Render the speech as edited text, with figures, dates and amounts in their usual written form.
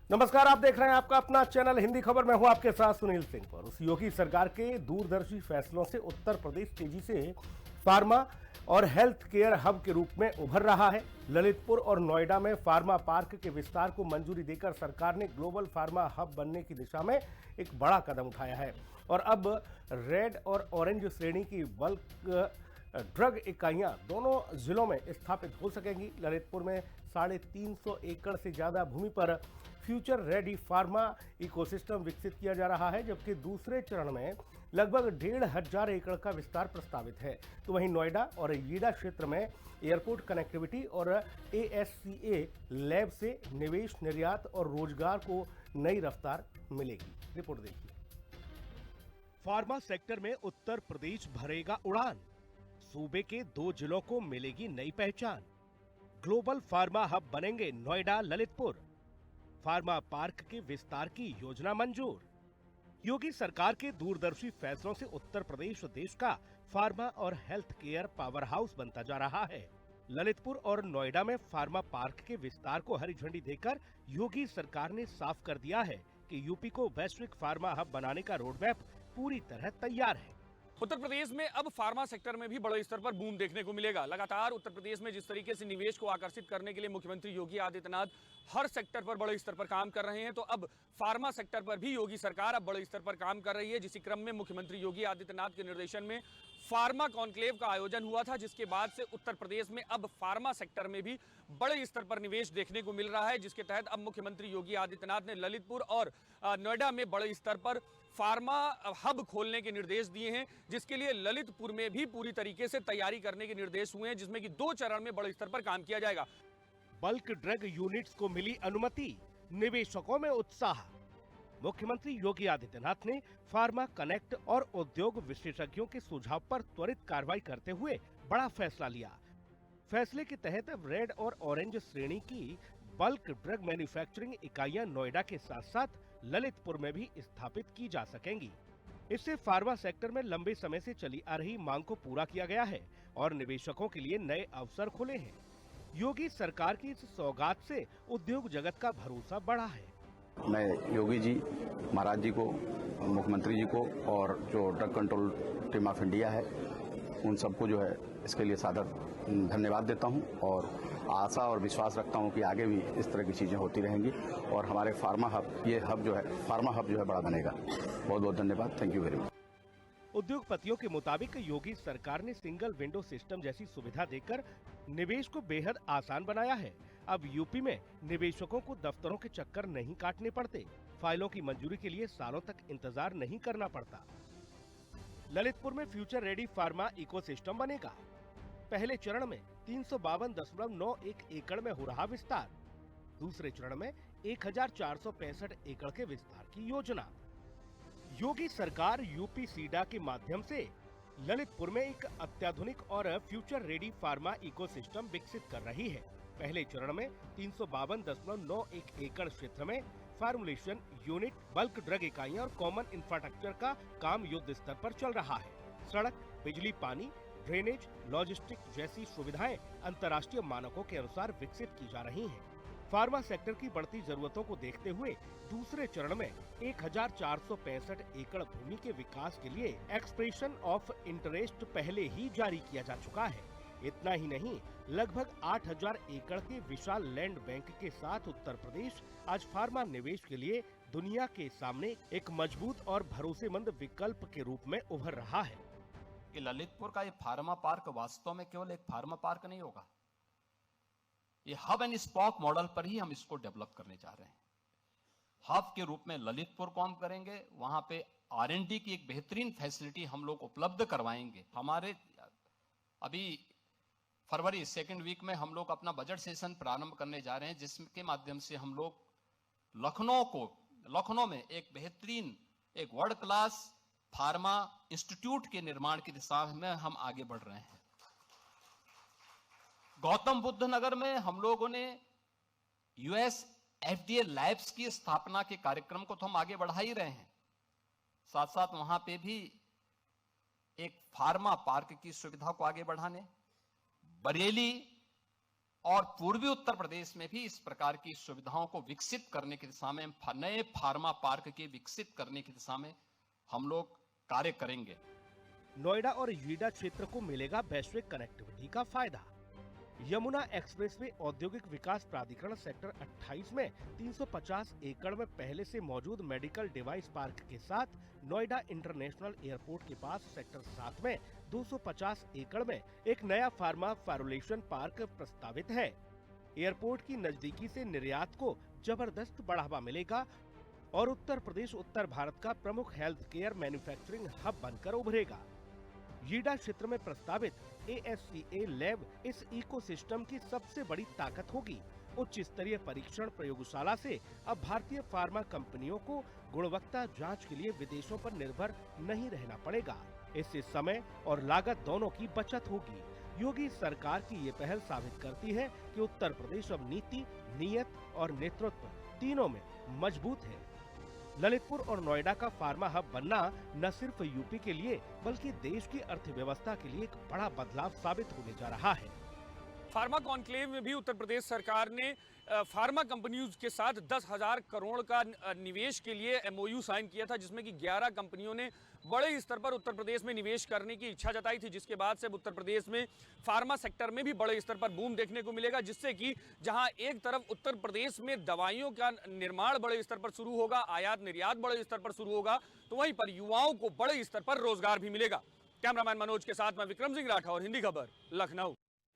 नमस्कार, आप देख रहे हैं आपका अपना चैनल हिंदी खबर। मैं हूं आपके साथ सुनील सिंह। पर उस योगी सरकार के दूरदर्शी फैसलों से उत्तर प्रदेश तेजी से फार्मा और हेल्थ केयर हब के रूप में उभर रहा है। ललितपुर और नोएडा में फार्मा पार्क के विस्तार को मंजूरी देकर सरकार ने ग्लोबल फार्मा हब बनने की दिशा में एक बड़ा कदम उठाया है और अब रेड और ऑरेंज श्रेणी की बल्क ड्रग इकाइयां दोनों जिलों में स्थापित हो सकेंगी। ललितपुर में 350 एकड़ से ज्यादा भूमि पर फ्यूचर रेडी फार्मा इकोसिस्टम विकसित किया जा रहा है, जबकि दूसरे चरण में लगभग 1,500 एकड़ का विस्तार प्रस्तावित है। तो वहीं नोएडा और येडा क्षेत्र में एयरपोर्ट कनेक्टिविटी और ASCA लैब से निवेश, निर्यात और रोजगार को नई रफ्तार मिलेगी। रिपोर्ट देखिए। फार्मा सेक्टर में उत्तर प्रदेश भरेगा उड़ान, सूबे के 2 जिलों को मिलेगी नई पहचान। ग्लोबल फार्मा हब बनेंगे नोएडा ललितपुर, फार्मा पार्क के विस्तार की योजना मंजूर। योगी सरकार के दूरदर्शी फैसलों से उत्तर प्रदेश देश का फार्मा और हेल्थ केयर पावर हाउस बनता जा रहा है। ललितपुर और नोएडा में फार्मा पार्क के विस्तार को हरी झंडी देकर योगी सरकार ने साफ कर दिया है कि यूपी को वैश्विक फार्मा हब बनाने का रोडमैप पूरी तरह तैयार है। उत्तर प्रदेश में अब फार्मा सेक्टर में भी बड़े स्तर पर बूम देखने को मिलेगा। लगातार उत्तर प्रदेश में जिस तरीके से निवेश को आकर्षित करने के लिए मुख्यमंत्री योगी आदित्यनाथ हर सेक्टर पर बड़े स्तर पर काम कर रहे हैं, तो अब फार्मा सेक्टर पर भी योगी सरकार अब बड़े स्तर पर काम कर रही है। जिस क्रम में मुख्यमंत्री योगी आदित्यनाथ के निर्देशन में फार्मा कॉन्क्लेव का आयोजन हुआ था, जिसके बाद से उत्तर प्रदेश में अब फार्मा सेक्टर में भी बड़े स्तर पर निवेश देखने को मिल रहा है, जिसके तहत अब मुख्यमंत्री योगी आदित्यनाथ ने ललितपुर और नोएडा में बड़े स्तर पर फार्मा हब खोलने के निर्देश दिए हैं, जिसके लिए ललितपुर में भी पूरी तरीके से तैयारी करने के निर्देश हुए हैं, जिसमें कि 2 चरण में बड़े स्तर पर काम किया जाएगा। बल्क ड्रग यूनिट्स को मिली अनुमति, निवेशकों में उत्साह। मुख्यमंत्री योगी आदित्यनाथ ने फार्मा कनेक्ट और उद्योग विशेषज्ञों के सुझाव पर त्वरित कार्रवाई करते हुए बड़ा फैसला लिया। फैसले के तहत अब रेड और ऑरेंज श्रेणी की बल्क ड्रग मैन्युफैक्चरिंग इकाइयां नोएडा के साथ साथ ललितपुर में भी स्थापित की जा सकेंगी। इससे फार्मा सेक्टर में लंबे समय से चली आ रही मांग को पूरा किया गया है और निवेशकों के लिए नए अवसर खुले हैं। योगी सरकार की इस सौगात से उद्योग जगत का भरोसा बढ़ा है। मैं योगी जी महाराज जी को, मुख्यमंत्री जी को और जो drug control team of India है उन सबको जो है इसके लिए सादर धन्यवाद देता हूं और आशा और विश्वास रखता हूं कि आगे भी इस तरह की चीजें होती रहेंगी और हमारे फार्मा हब, ये हब जो है फार्मा हब जो है बड़ा बनेगा। बहुत बहुत धन्यवाद। Thank you very much. उद्योगपतियों के मुताबिक योगी सरकार ने सिंगल विंडो सिस्टम जैसी सुविधा देकर निवेश को बेहद आसान बनाया है। अब यूपी में निवेशकों को दफ्तरों के चक्कर नहीं काटने पड़ते, फाइलों की मंजूरी के लिए सालों तक इंतजार नहीं करना पड़ता। ललितपुर में फ्यूचर रेडी फार्मा इकोसिस्टम बनेगा। पहले चरण में 352.91 एकड़ में हो रहा विस्तार, दूसरे चरण में 1,465 एकड़ के विस्तार की योजना। योगी सरकार यूपी सीडा के माध्यम से ललितपुर में एक अत्याधुनिक और फ्यूचर रेडी फार्मा इकोसिस्टम विकसित कर रही है। पहले चरण में 352.91 एकड़ क्षेत्र में फार्मुलेशन यूनिट, बल्क ड्रग इकाइयां और कॉमन इंफ्रास्ट्रक्चर का काम युद्ध स्तर पर चल रहा है। सड़क, बिजली, पानी, ड्रेनेज, लॉजिस्टिक जैसी सुविधाएं अंतर्राष्ट्रीय मानकों के अनुसार विकसित की जा रही हैं। फार्मा सेक्टर की बढ़ती जरूरतों को देखते हुए दूसरे चरण में 1,465 एकड़ भूमि के विकास के लिए एक्सप्रेशन ऑफ इंटरेस्ट पहले ही जारी किया जा चुका है। इतना ही नहीं, लगभग 8,000 एकड़ के विशाल लैंड बैंक के साथ उत्तर प्रदेश आज फार्मा निवेश के लिए दुनिया के सामने एक मजबूत और भरोसेमंद विकल्प के रूप में उभर रहा है। कि ललितपुर का ये फार्मा पार्क वास्तव में केवल एक फार्मा पार्क नहीं होगा, ये हब एंड स्पोक मॉडल पर ही हम इसको डेवलप करने जा रहे हैं। हब के रूप में ललितपुर काम करेंगे, वहां पे R&D की एक बेहतरीन फैसिलिटी हम लोग उपलब्ध करवाएंगे। हमारे अभी फरवरी 2nd वीक में हम लोग अपना बजट सेशन प्रारंभ करने जा रहे हैं, जिसके माध्यम से हम लोग लखनऊ में एक बेहतरीन, एक वर्ल्ड क्लास फार्मा इंस्टीट्यूट के निर्माण की दिशा में हम आगे बढ़ रहे हैं। गौतम बुद्ध नगर में हम लोगों ने US FDA लैब्स की स्थापना के कार्यक्रम को तो हम आगे बढ़ा ही रहे हैं, साथ साथ वहां पे भी एक फार्मा पार्क की सुविधा को आगे बढ़ाने, बरेली और पूर्वी उत्तर प्रदेश में भी इस प्रकार की सुविधाओं को विकसित करने की दिशा में, नए फार्मा पार्क के विकसित करने की दिशा में हम लोग कार्य करेंगे। नोएडा और यूडा क्षेत्र को मिलेगा वैश्विक कनेक्टिविटी का फायदा। यमुना एक्सप्रेसवे औद्योगिक विकास प्राधिकरण सेक्टर 28 में 350 एकड़ में पहले से मौजूद मेडिकल डिवाइस पार्क के साथ नोएडा इंटरनेशनल एयरपोर्ट के पास सेक्टर 7 में 250 एकड़ में एक नया फार्मा फॉर्मुलेशन पार्क प्रस्तावित है। एयरपोर्ट की नजदीकी से निर्यात को जबरदस्त बढ़ावा मिलेगा और उत्तर प्रदेश उत्तर भारत का प्रमुख हेल्थ केयर मैन्युफैक्चरिंग हब बनकर उभरेगा। यूडा क्षेत्र में प्रस्तावित ASCA लैब इस इकोसिस्टम की सबसे बड़ी ताकत होगी। उच्च स्तरीय परीक्षण प्रयोगशाला से अब भारतीय फार्मा कंपनियों को गुणवत्ता जांच के लिए विदेशों पर निर्भर नहीं रहना पड़ेगा। इससे समय और लागत दोनों की बचत होगी। योगी सरकार की ये पहल साबित करती है कि उत्तर प्रदेश अब नीति, नीयत और नेतृत्व तीनों में मजबूत है। ललितपुर और नोएडा का फार्मा हब बनना न सिर्फ यूपी के लिए बल्कि देश की अर्थव्यवस्था के लिए एक बड़ा बदलाव साबित होने जा रहा है। फार्मा कॉन्क्लेव में भी उत्तर प्रदेश सरकार ने फार्मा कंपनियों के साथ 10,000 करोड़ का निवेश के लिए MOU साइन किया था, जिसमें कि 11 कंपनियों ने बड़े स्तर पर उत्तर प्रदेश में निवेश करने की इच्छा जताई थी, जिसके बाद से उत्तर प्रदेश में फार्मा सेक्टर में भी बड़े स्तर पर बूम देखने को मिलेगा, जिससे कि जहां एक तरफ उत्तर प्रदेश में दवाइयों का निर्माण बड़े स्तर पर शुरू होगा, आयात निर्यात बड़े स्तर पर शुरू होगा, तो वहीं पर युवाओं को बड़े स्तर पर रोजगार भी मिलेगा। कैमरामैन मनोज के साथ मैं विक्रम सिंह राठौर, हिंदी खबर, लखनऊ।